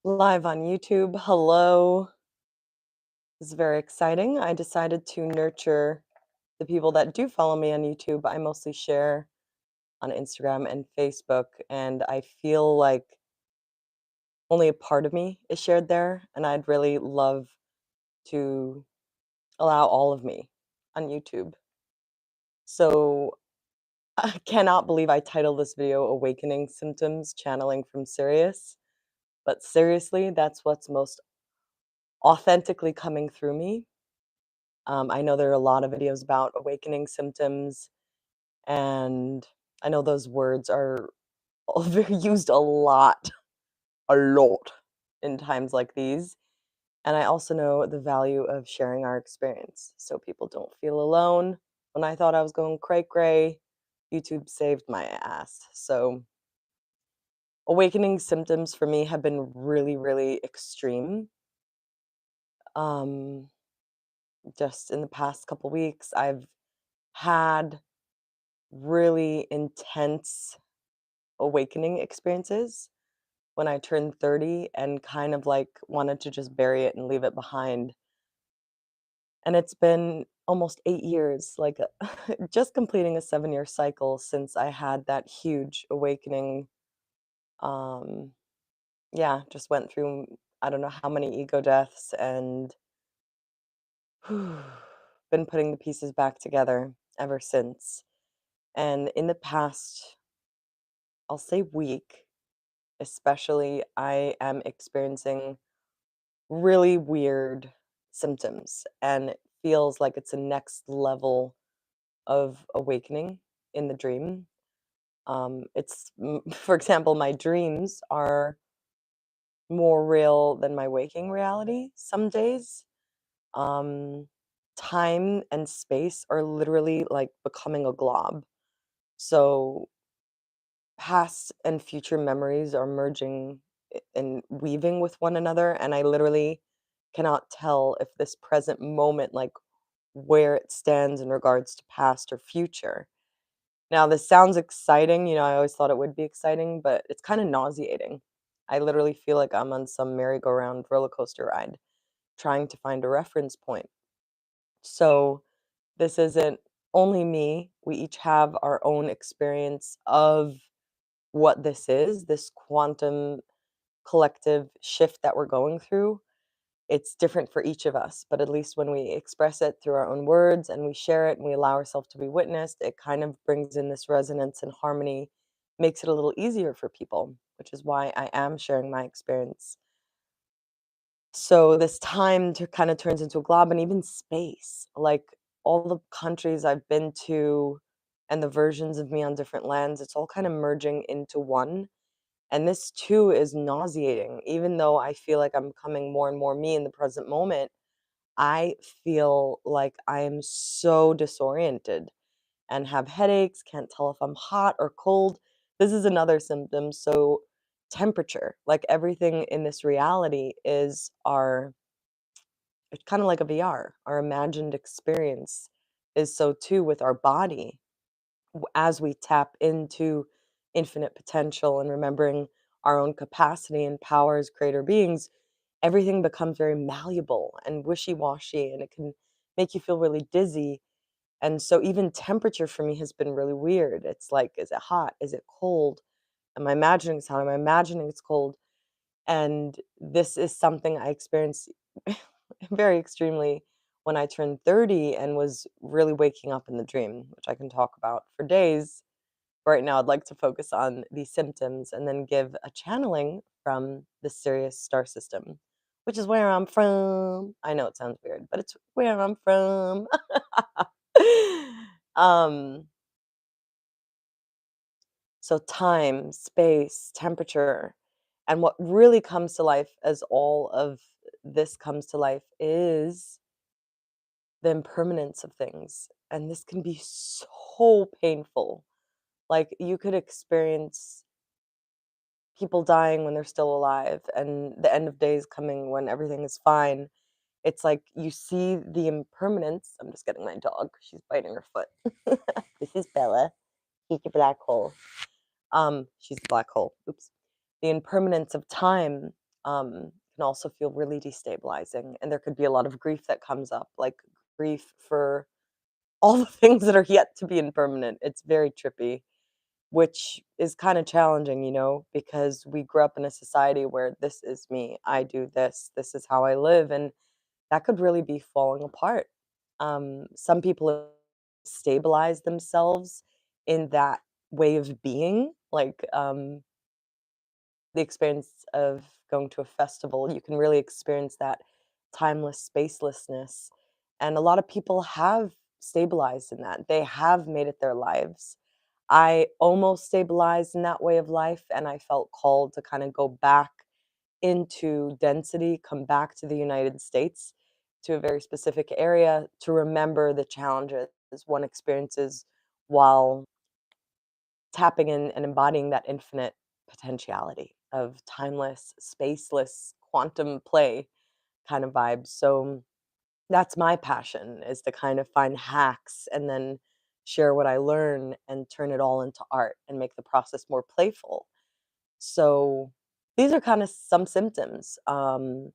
Live on YouTube. Hello. This is very exciting. I decided to nurture the people that do follow me on YouTube. I mostly share on Instagram and Facebook, and I feel like only a part of me is shared there, and I'd really love to allow all of me on YouTube. So I cannot believe I titled this video Awakening Symptoms Channeling from Sirius. But seriously, that's what's most authentically coming through me. I know there are a lot of videos about awakening symptoms, and I know those words are used a lot in times like these. And I also know the value of sharing our experience so people don't feel alone. When I thought I was going cray cray, YouTube saved my ass. So, awakening symptoms for me have been really, really extreme. Um, just in the past couple weeks, I've had really intense awakening experiences when I turned 30 and kind of like wanted to just bury it and leave it behind. And it's been almost 8 years, like just completing a 7-year cycle since I had that huge awakening. Um, yeah, just went through I don't know how many ego deaths and been putting the pieces back together ever since. And in the past, I'll say week, especially, I am experiencing really weird symptoms, and it feels like it's a next level of awakening in the dream. For example, my dreams are more real than my waking reality some days. Um, Time and space are literally like becoming a glob. So past and future memories are merging and weaving with one another, and I literally cannot tell if this present moment, like where it stands in regards to past or future. Now this sounds exciting, I always thought it would be exciting, but it's kind of nauseating. I literally feel like I'm on some merry-go-round roller coaster ride trying to find a reference point. So this isn't only me. We each have our own experience of what this quantum collective shift that we're going through. It's different for each of us, but at least when we express it through our own words and we share it and we allow ourselves to be witnessed, it kind of brings in this resonance and harmony, makes it a little easier for people, which is why I am sharing my experience. So this time to kind of turns into a glob, and even space, like all the countries I've been to and the versions of me on different lands, it's all kind of merging into one. And this too is nauseating. Even though I feel like I'm becoming more and more me in the present moment, I feel like I am so disoriented and have headaches, can't tell if I'm hot or cold. This is another symptom. So, temperature, like everything in this reality, is it's kind of like a VR. Our imagined experience is so too with our body as we tap into infinite potential and remembering our own capacity and power as creator beings, everything becomes very malleable and wishy-washy, and it can make you feel really dizzy. And so even temperature for me has been really weird. It's like, is it hot? Is it cold? Am I imagining it's hot? Am I imagining it's cold? And this is something I experienced very extremely when I turned 30 and was really waking up in the dream, which I can talk about for days. Right now, I'd like to focus on the symptoms and then give a channeling from the Sirius star system, which is where I'm from. I know it sounds weird, but it's where I'm from. um, so time, space, temperature, and what really comes to life as all of this comes to life is the impermanence of things. And this can be so painful. Like you could experience people dying when they're still alive and the end of days coming when everything is fine. It's like you see the impermanence. I'm just getting my dog. She's biting her foot. This is Bella. He's a black hole. She's a black hole. Oops. the impermanence of time can also feel really destabilizing. And there could be a lot of grief that comes up, like grief for all the things that are yet to be impermanent. It's very trippy, which is kind of challenging, because we grew up in a society where this is me, I do this, this is how I live, and that could really be falling apart. Some people have stabilized themselves in that way of being, like the experience of going to a festival. You can really experience that timeless spacelessness. And a lot of people have stabilized in that. They have made it their lives. I almost stabilized in that way of life, and I felt called to kind of go back into density, come back to the United States, to a very specific area to remember the challenges one experiences while tapping in and embodying that infinite potentiality of timeless, spaceless, quantum play kind of vibes. So that's my passion, is to kind of find hacks and then share what I learn and turn it all into art and make the process more playful. So these are kind of some symptoms. Also,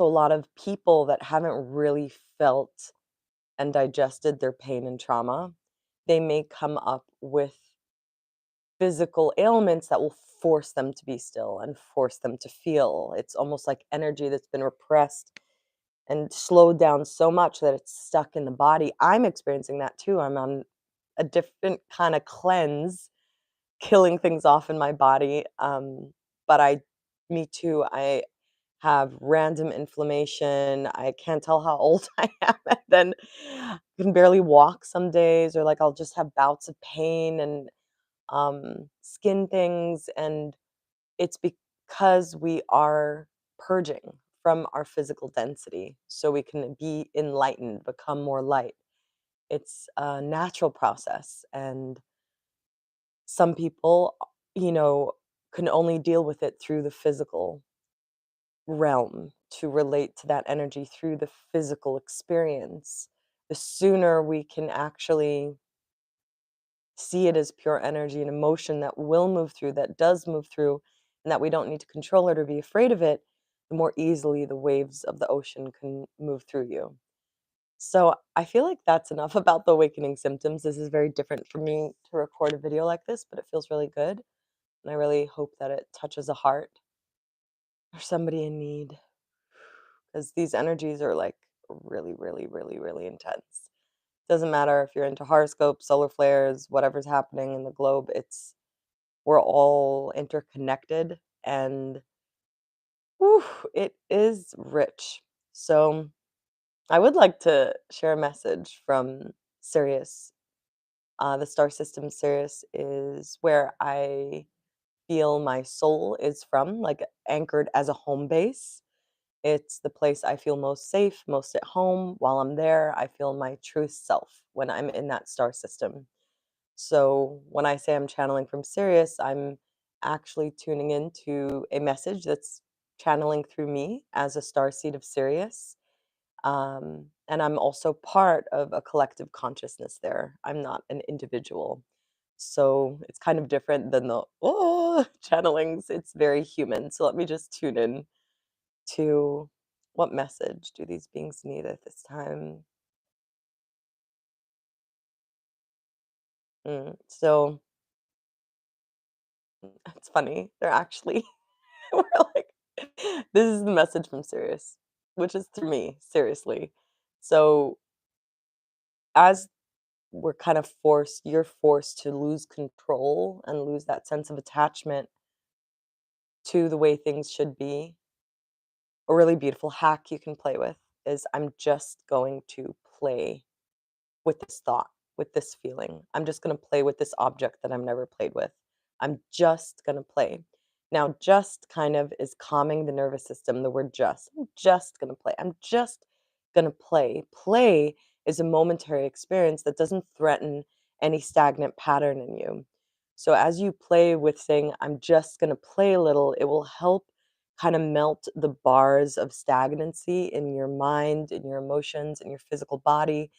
a lot of people that haven't really felt and digested their pain and trauma, they may come up with physical ailments that will force them to be still and force them to feel. It's almost like energy that's been repressed and slowed down so much that it's stuck in the body. I'm experiencing that too. I'm on a different kind of cleanse, killing things off in my body. But me too, I have random inflammation. I can't tell how old I am. And then I can barely walk some days, or like I'll just have bouts of pain and skin things. And it's because we are purging from our physical density so we can be enlightened, become more light. It's a natural process. And some people, you know, can only deal with it through the physical realm, to relate to that energy through the physical experience. The sooner we can actually see it as pure energy and emotion that will move through, that does move through, and that we don't need to control it or be afraid of it, the more easily the waves of the ocean can move through you. So I feel like that's enough about the awakening symptoms. This is very different for me to record a video like this, but it feels really good. And I really hope that it touches a heart or somebody in need, because these energies are like really, really, really, really intense. Doesn't matter if you're into horoscopes, solar flares, whatever's happening in the globe, we're all interconnected, and whew, it is rich. So I would like to share a message from Sirius. The star system Sirius is where I feel my soul is from, like anchored as a home base. It's the place I feel most safe, most at home. While I'm there, I feel my true self when I'm in that star system. So when I say I'm channeling from Sirius, I'm actually tuning into a message that's channeling through me as a star seed of Sirius. And I'm also part of a collective consciousness there. I'm not an individual. So it's kind of different than the channelings. It's very human. So let me just tune in to what message do these beings need at this time. So it's funny. They're actually we're like, this is the message from Sirius, which is through me, seriously. So as you're forced to lose control and lose that sense of attachment to the way things should be. A really beautiful hack you can play with is, I'm just going to play with this thought, with this feeling. I'm just going to play with this object that I've never played with. I'm just going to play. Now, just kind of is calming the nervous system, the word just. I'm just going to play. I'm just going to play. Play is a momentary experience that doesn't threaten any stagnant pattern in you. So, as you play with saying, I'm just going to play a little, it will help kind of melt the bars of stagnancy in your mind, in your emotions, in your physical body,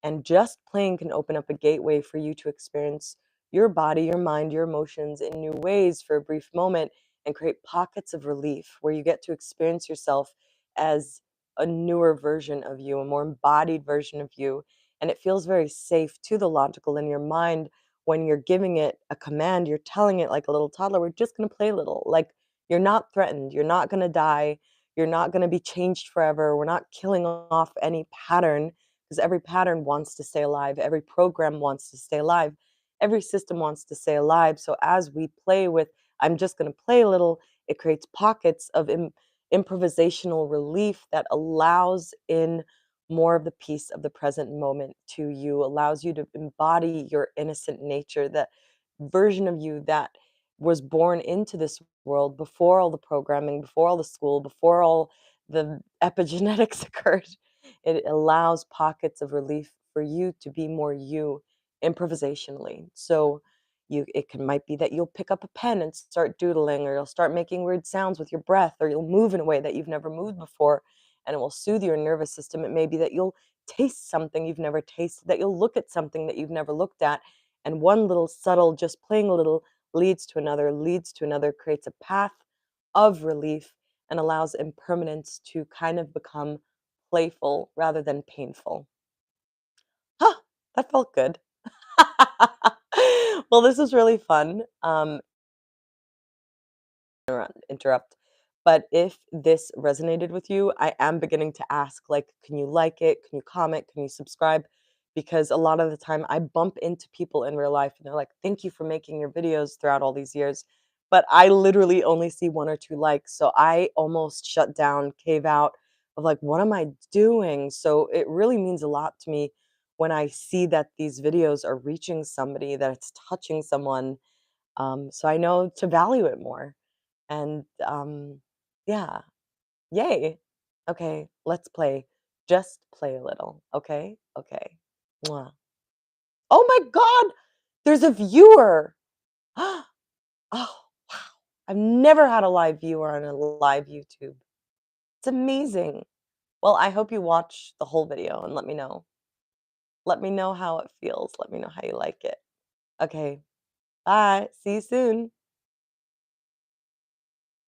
and just playing can open up a gateway for you to experience your body, your mind, your emotions in new ways for a brief moment and create pockets of relief where you get to experience yourself as a newer version of you, a more embodied version of you. And it feels very safe to the logical linear mind when you're giving it a command, you're telling it like a little toddler, we're just going to play a little. Like you're not threatened, you're not going to die, you're not going to be changed forever. We're not killing off any pattern because every pattern wants to stay alive, every program wants to stay alive, every system wants to stay alive. So as we play with, I'm just going to play a little, it creates pockets of improvisational relief that allows in more of the peace of the present moment to you, allows you to embody your innocent nature, that version of you that was born into this world before all the programming, before all the school, before all the epigenetics occurred. It allows pockets of relief for you to be more you improvisationally. So it can might be that you'll pick up a pen and start doodling, or you'll start making weird sounds with your breath, or you'll move in a way that you've never moved before and it will soothe your nervous system. It may be that you'll taste something you've never tasted, that you'll look at something that you've never looked at, and one little subtle, just playing a little, leads to another, creates a path of relief and allows impermanence to kind of become playful rather than painful. Huh, that felt good. Well, this is really fun. Interrupt. But if this resonated with you, I am beginning to ask, like, can you like it? Can you comment? Can you subscribe? Because a lot of the time I bump into people in real life and they're like, thank you for making your videos throughout all these years. But I literally only see one or two likes. So I almost shut down, cave out of like, what am I doing? So it really means a lot to me when I see that these videos are reaching somebody, that it's touching someone. So I know to value it more. And, yeah, yay. Okay, let's play. Just play a little, okay? Okay. Mwah. Oh my god! There's a viewer! Oh, wow. I've never had a live viewer on a live YouTube. It's amazing. Well, I hope you watch the whole video and let me know. Let me know how it feels. Let me know how you like it. Okay, bye. See you soon.